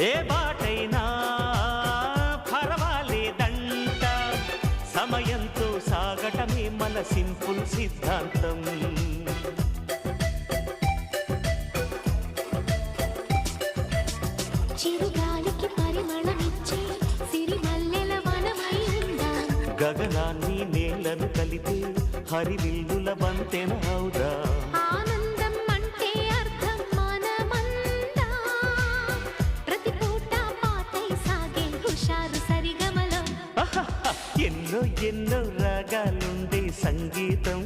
ఏ బాటైనా పర్వాలేదంట, సమయంతో సాగటమే మన సింపుల్ సిద్ధాంతం. చిరుగాలికి పరిమళమిచ్చే సిరిమల్లెల వనమై ఉందాం, గగనాన్ని నేలను కలిపే హరివిల్లుల వంతెన అవుదాం. ఆనందం అంటే అర్థం మనమందా, ప్రతి పూట పాతై సాగే హుషారు సరిగమలో. ఎన్నో ఎన్నో రాగాలుండే సంగీతం